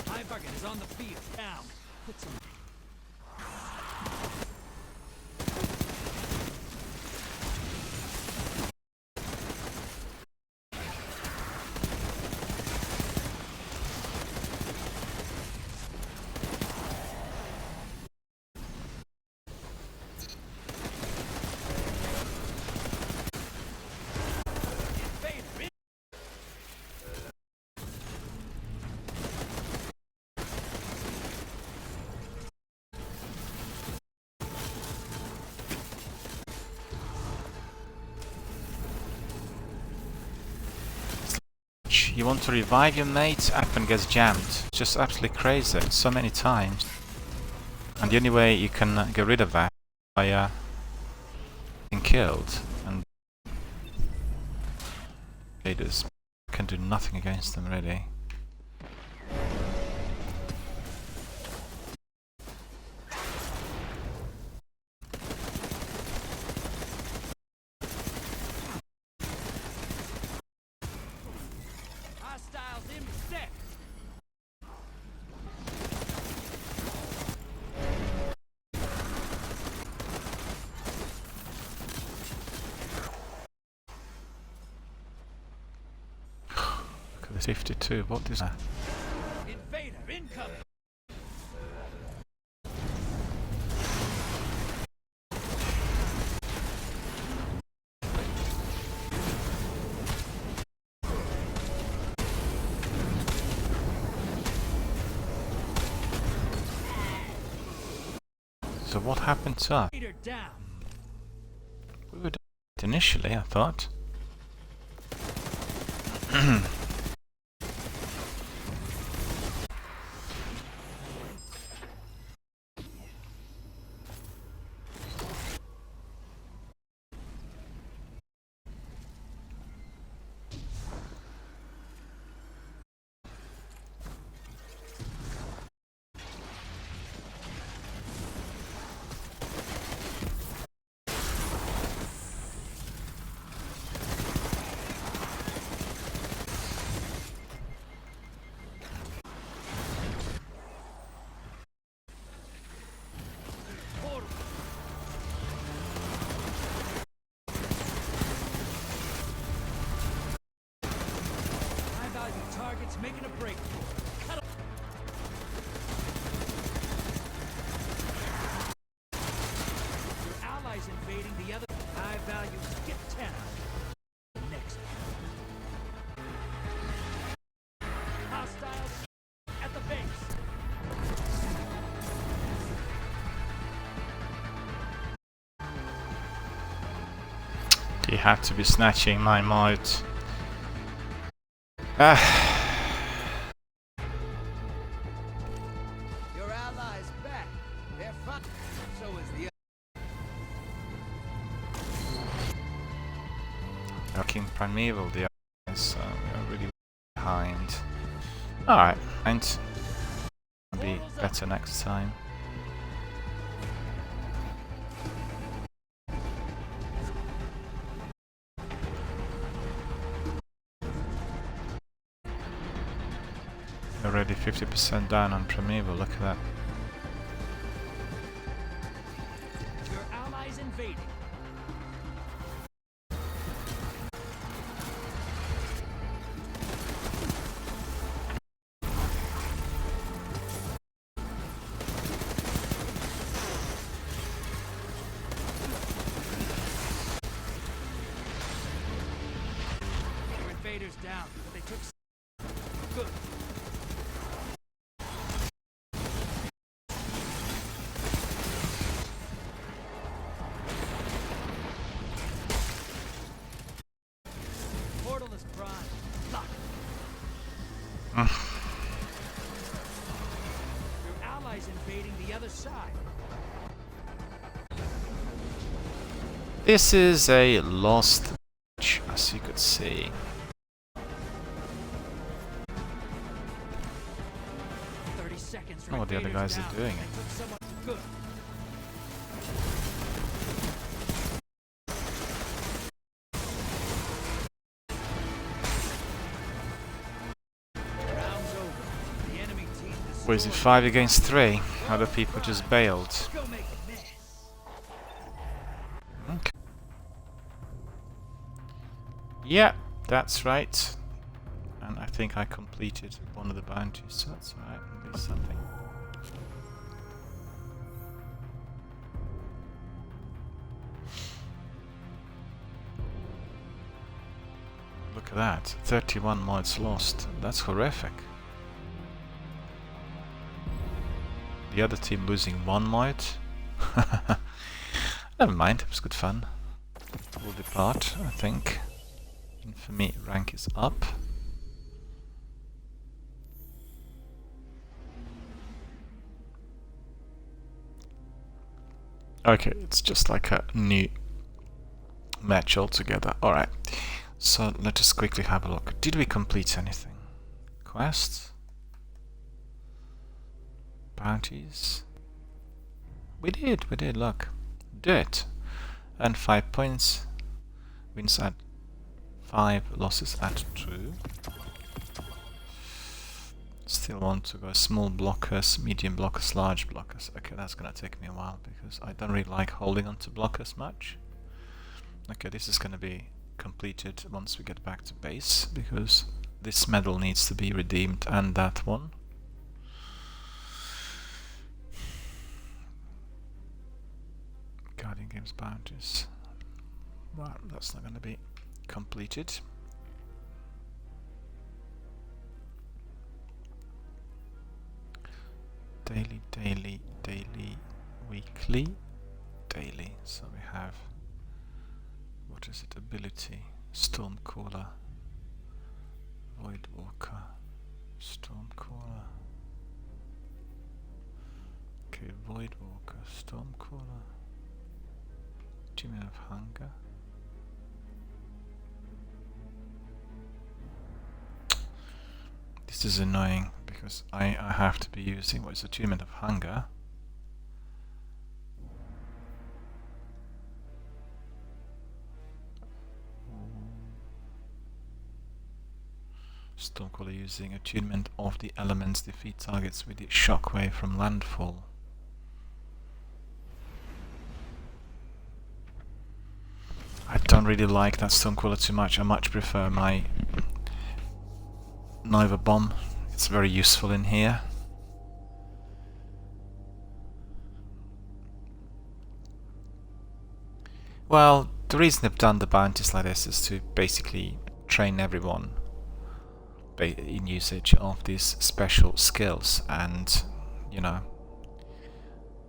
My bucket is on the field. Down. Put some. You want to revive your mate, up and gets jammed. Just absolutely crazy, so many times. And the only way you can get rid of that is by being killed. And invaders can do nothing against them, really. Hostiles in set. Look at the 52, what is that? Invader incoming. So what happened to us? Invader down. We were dead initially, I thought. High value targets making a break. Cut off. Your allies invading the other. High value skip 10. Next. Hostiles at the base. You have to be snatching my mod. Ah. Your allies back. They're fine. So is the King Primeval, the others, so we are really behind. Alright, and will be better next time. Already 50% down on Primeval, look at that. Your invaders down, but they took good. Portal is prime. Lock. Your allies invading the other side. This is a lost match, as you could see. 30 seconds. Oh, what the other guys are doing. They took someone good. Round's over. The enemy team Or is it destroyed. 5 against 3? Other people just bailed. Go make a mess. Okay. Yeah, that's right. And I think I completed one of the bounties, so that's alright. There's something. Look at that. 31 mods lost. That's horrific. The other team losing 1 mod. Never mind, it was good fun. We'll depart, I think. And for me, rank is up. Okay, it's just like a new match altogether. Alright, so let us quickly have a look. Did we complete anything? Quests? Bounties? We did, look. Do it. And 5 points. Wins at 5, losses at 2. Still want to go small blockers, medium blockers, large blockers. Okay, that's gonna take me a while because I don't really like holding onto blockers much. Okay, this is gonna be completed once we get back to base because this medal needs to be redeemed and that one. Guardian Games bounties. Well, that's not gonna be completed. Daily, weekly, daily. So we have, what is it, ability, Stormcaller, Voidwalker, Stormcaller. Okay, Voidwalker, Stormcaller, Demon of Hunger. This is annoying because I have to be using what is Attunement of Hunger. Stormcaller using Attunement of the Elements, defeat targets with the Shockwave from landfall. I don't really like that Stormcaller too much. I much prefer my Nova Bomb. It's very useful in here. Well, the reason I've done the bounties like this is to basically train everyone in usage of these special skills, and you know,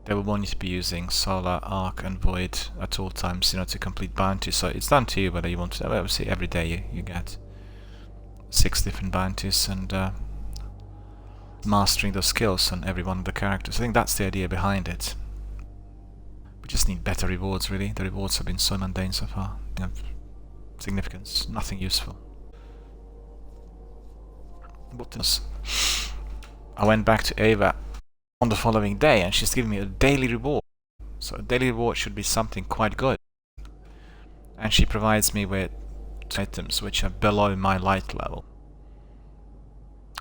they will want you to be using Solar, Arc and Void at all times, you know, to complete bounties. So it's down to you whether you want to. Obviously every day you get 6 different bounties, and mastering those skills on every one of the characters. I think that's the idea behind it. We just need better rewards, really. The rewards have been so mundane so far. They have significance, nothing useful. What else? I went back to Ava on the following day and she's giving me a daily reward. So a daily reward should be something quite good. And she provides me with items which are below my light level.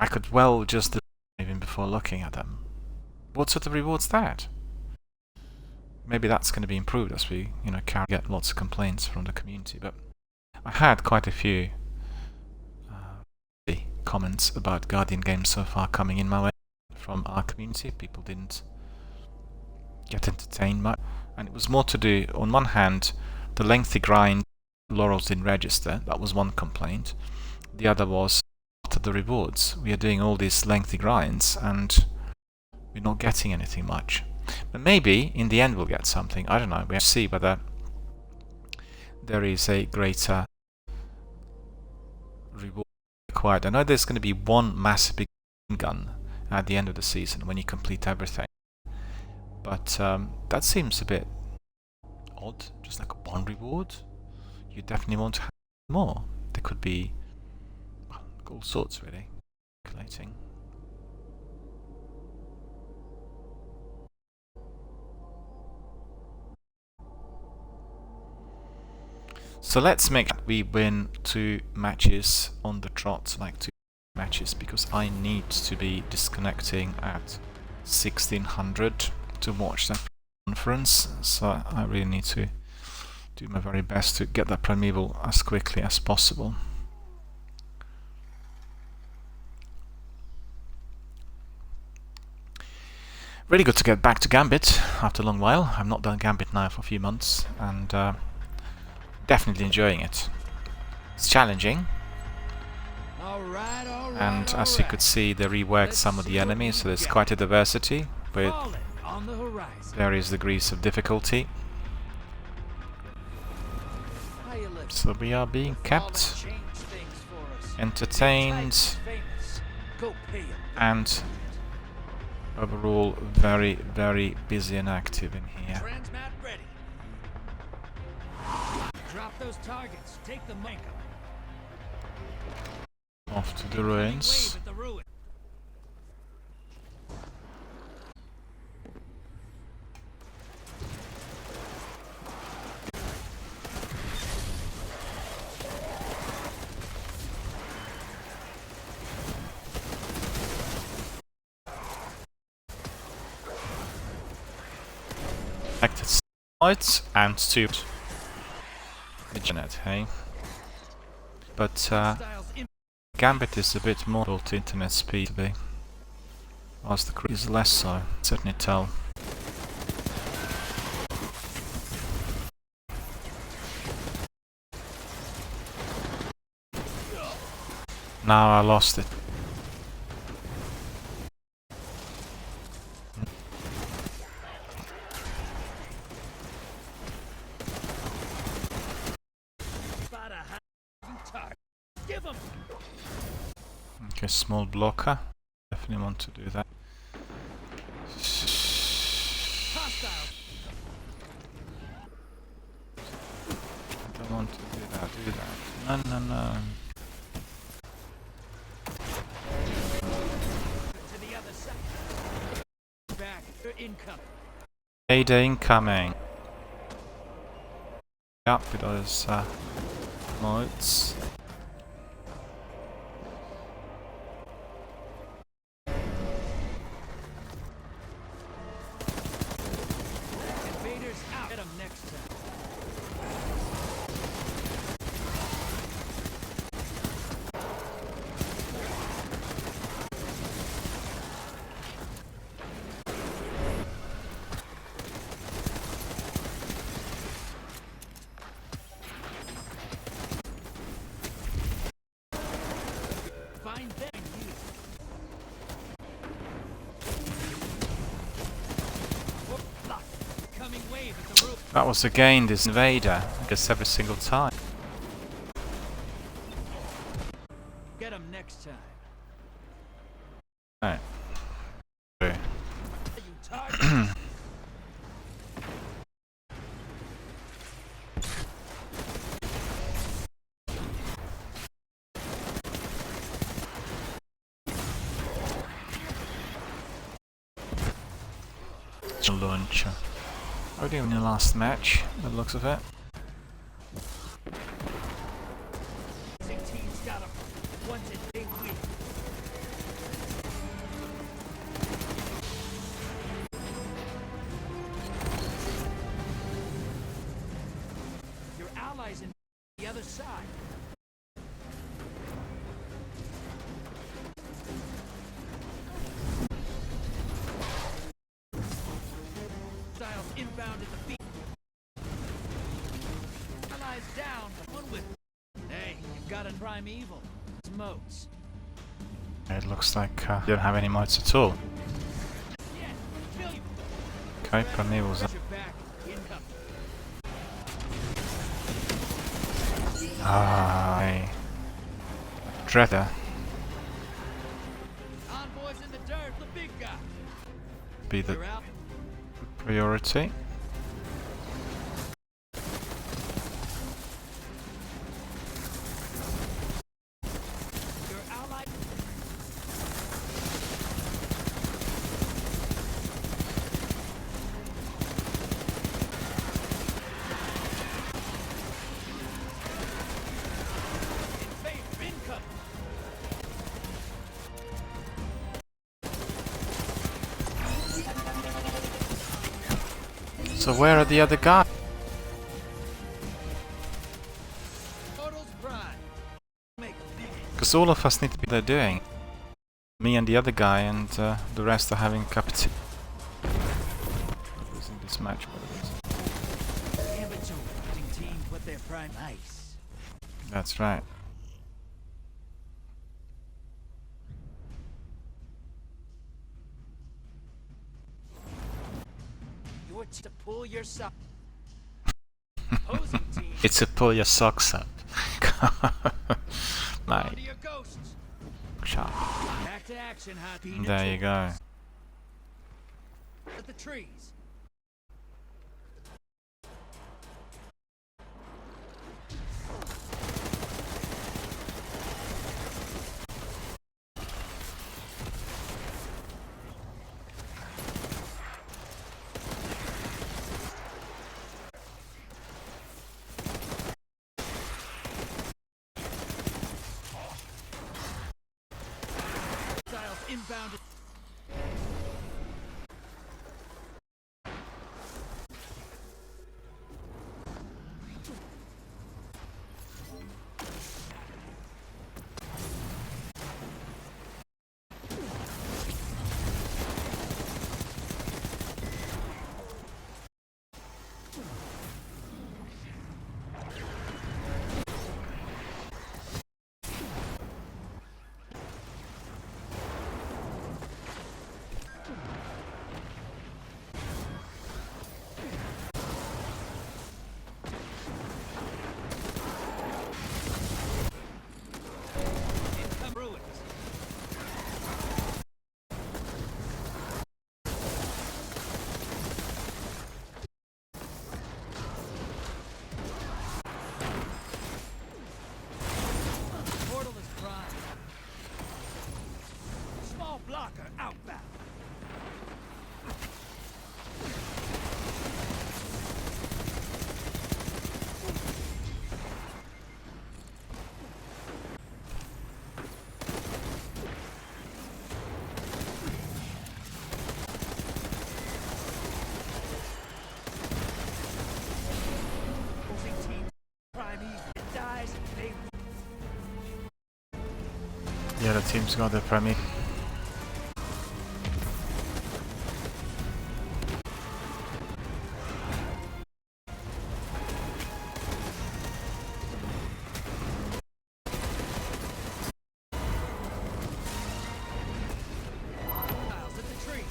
I could well just do even before looking at them. What sort of reward's that? Maybe that's going to be improved as we, you know, get lots of complaints from the community. But I had quite a few comments about Guardian games so far coming in my way from our community. People didn't get entertained much, and it was more to do, on one hand, the lengthy grind, Laurels didn't register. That was one complaint. The other was after the rewards. We are doing all these lengthy grinds and we're not getting anything much. But maybe in the end we'll get something. I don't know. We have to see whether there is a greater reward required. I know there's going to be one massive big gun at the end of the season when you complete everything. But that seems a bit odd. Just like one reward. You definitely want to have more. There could be all sorts really. Calculating. So let's make we win 2 matches on the trot, like 2 matches, because I need to be disconnecting at 1600 to watch that conference. So I really need to do my very best to get that primeval as quickly as possible. Really good to get back to Gambit after a long while. I've not done Gambit now for a few months, and definitely enjoying it. It's challenging, and as you could see, they reworked some of the enemies, so there's quite a diversity with various degrees of difficulty. So we are being kept entertained and overall very, very busy and active in here. Drop those targets. Take the mic. Off to the ruins. Acted sides and to Janet, hey? But Gambit is a bit more to internet speed to be, whilst the crew is less so, certainly tell. Now I lost it. Okay, small blocker. Definitely want to do that. I don't want to do that, No, no, no. To the other side. Back. They're incoming. Ada incoming. Up with those modes. That was again this invader, I guess every single time. Get him next time. Right. Launcher. Already in the last match, by the looks of it. Your allies in the other side. Inbound at the feet. Allies down. One with. Hey, you've got a primeval. moats. It looks like you don't have any mods at all. Yeah, kill you. Okay, Primeval's up. Your back. Income. Ah, Dreader Envoys in the dirt, the big guy. be the You're out. priority. Your ally. In favor, income. So where are the other guys? Total's pride. Make a big Because all of us need to be there doing. Me and the other guy, and the rest are having a cup of tea. Losing this match, by the way. amateur hunting team put their prime ice. That's right. You're to pull your sock. Opposing team. It's a pull your socks up. Onto Mate, your ghosts. sharp. Back to action, hot bean. There you go. At the trees. Styles inbound. Income ruins. Portal is prime. Small blocker outbound. Opposing team prime evil. It dies. They The other team's got the Premier. Styles at the trees.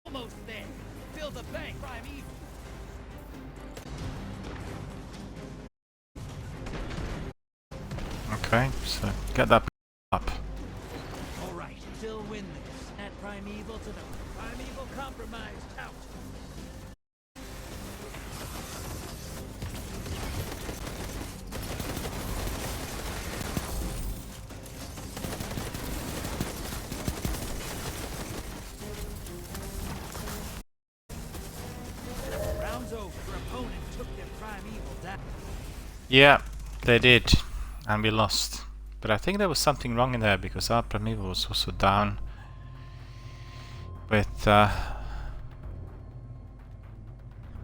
Almost there. Fill the bank. Prime evil. Okay, so get that up. All right, still win this. Add primeval to the primeval compromise tout. Round's over. Your opponent took their primeval down. Yeah, they did, and we lost. But I think there was something wrong in there because our Primeval was also down with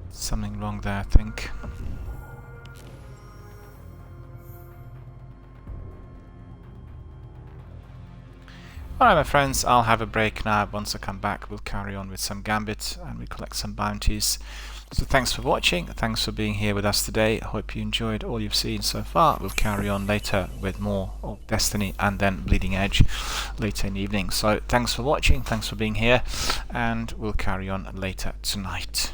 something wrong there, I think. Alright my friends, I'll have a break now. Once I come back we'll carry on with some gambits and we collect some bounties. So thanks for watching, thanks for being here with us today. I hope you enjoyed all you've seen so far. We'll carry on later with more of Destiny and then Bleeding Edge later in the evening. So thanks for watching, thanks for being here, and we'll carry on later tonight.